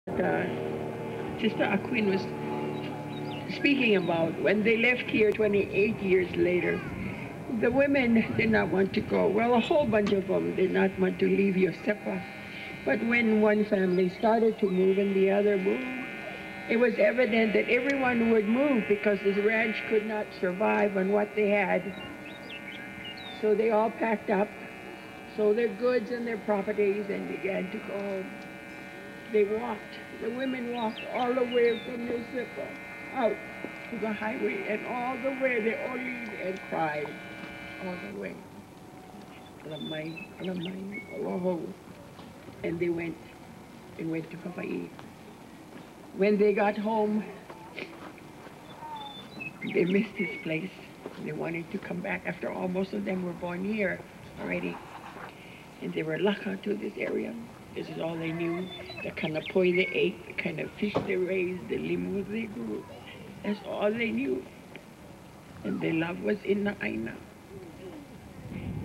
uh, Sister Aquin was speaking about when they left here 28 years later. The women did not want to go. Well, a whole bunch of them did not want to leave Iosepa. But when one family started to move and the other moved, it was evident that everyone would move because this ranch could not survive on what they had. So they all packed up, sold their goods and their properties, and began to go home. They walked. The women walked all the way from Iosepa out to the highway, and all the way they all leaned and cried all the way. Lamay, lamay, oh. And they went to Hawaii. When they got home, they missed this place. They wanted to come back after all. Most of them were born here already. And they were laka to this area. This is all they knew. The kind of poi they ate, the kind of fish they raised, the limos they grew. That's all they knew. And their love was in the aina.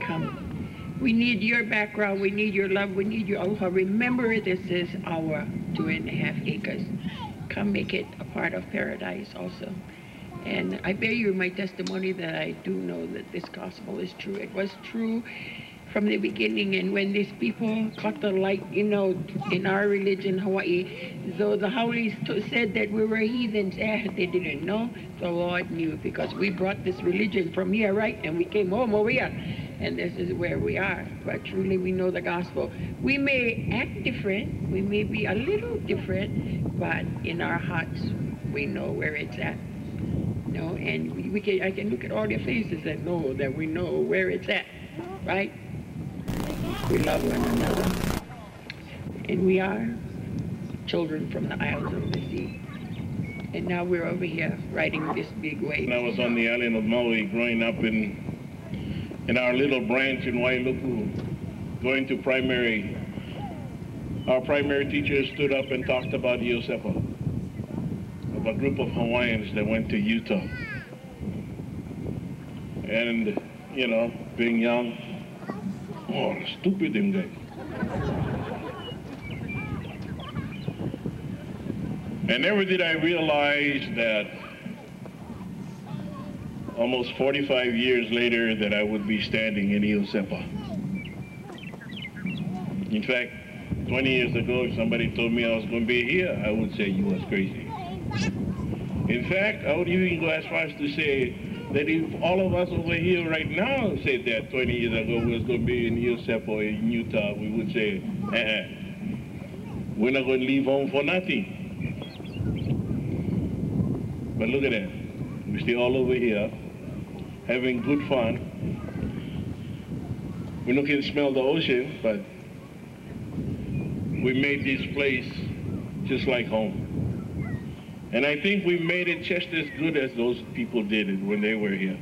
Come. We need your background. We need your love. We need your aloha. Remember, this is our 2.5 acres. Come make it a part of paradise also. And I bear you my testimony that I do know that this gospel is true. It was true from the beginning. And when these people caught the light, in our religion, Hawaii, though the Howleys said that we were heathens, they didn't know. The Lord knew, because we brought this religion from here, right? And we came home over here. And this is where we are. But truly we know the gospel. We may act different. We may be a little different, but in our hearts, we know where it's at. And I can look at all their faces and know that we know where it's at, right? We love one another. And we are children from the Isles of the Sea. And now we're over here riding this big wave. When I was on the island of Maui growing up in our little branch in Wailuku, going to primary, our primary teacher stood up and talked about Iosepa, of a group of Hawaiians that went to Utah. And, being young, stupid them guys. And never did I realize that almost 45 years later that I would be standing in Iosepa. In fact, 20 years ago, if somebody told me I was going to be here, I would say you was crazy. In fact, I would even go as far as to say that if all of us over here right now said that 20 years ago we was going to be in Iosepa or in Utah, we would say, we're not going to leave home for nothing. But look at that. We're still all over here, having good fun. We don't can smell the ocean, but we made this place just like home. And I think we made it just as good as those people did it when they were here.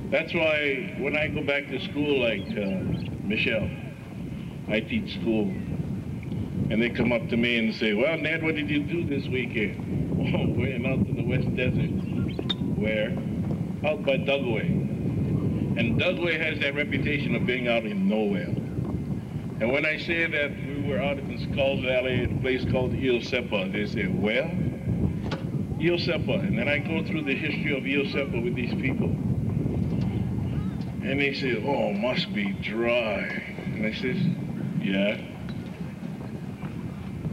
That's why when I go back to school, like Michelle, I teach school, and they come up to me and say, well, Ned, what did you do this weekend? Oh, we went out to the West Desert. Where? Out by Dugway. And Dugway has that reputation of being out in nowhere. And when I say that we were out in Skulls Valley, a place called Iosepa, they say, well, Iosepa. And then I go through the history of Iosepa with these people. And they say, oh, must be dry. And I says, yeah.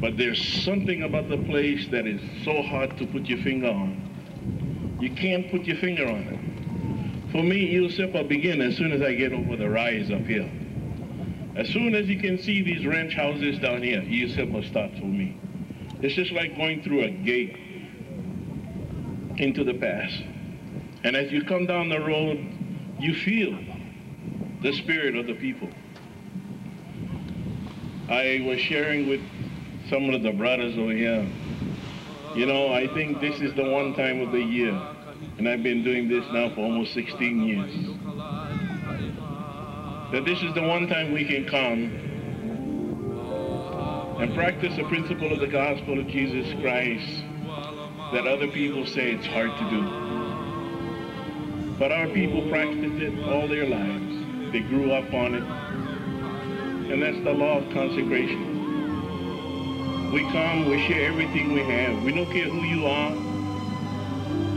But there's something about the place that is so hard to put your finger on. You can't put your finger on it. For me, Iosepa begin as soon as I get over the rise up here. As soon as you can see these ranch houses down here, Iosepa starts for me. It's just like going through a gate into the past. And as you come down the road, you feel the spirit of the people. I was sharing with some of the brothers over here. I think this is the one time of the year, and I've been doing this now for almost 16 years, that this is the one time we can come and practice the principle of the gospel of Jesus Christ that other people say it's hard to do. But our people practiced it all their lives. They grew up on it. And that's the law of consecration. We come, we share everything we have. We don't care who you are.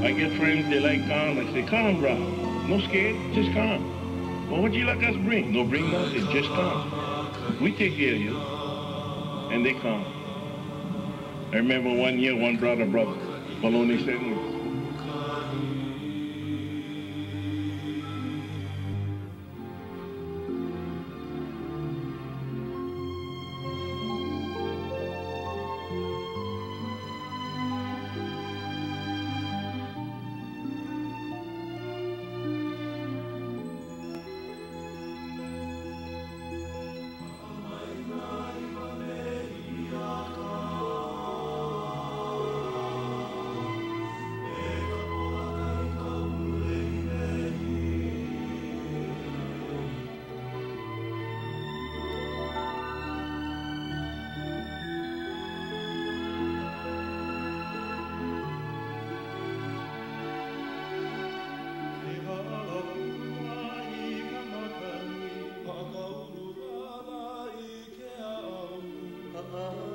I get friends, they like come. I say, come, bro. No scared, just come. Well, what you like us bring? No, bring nothing, just come. We take care of you. And they come. I remember one year, one brother, Maloney said, Ah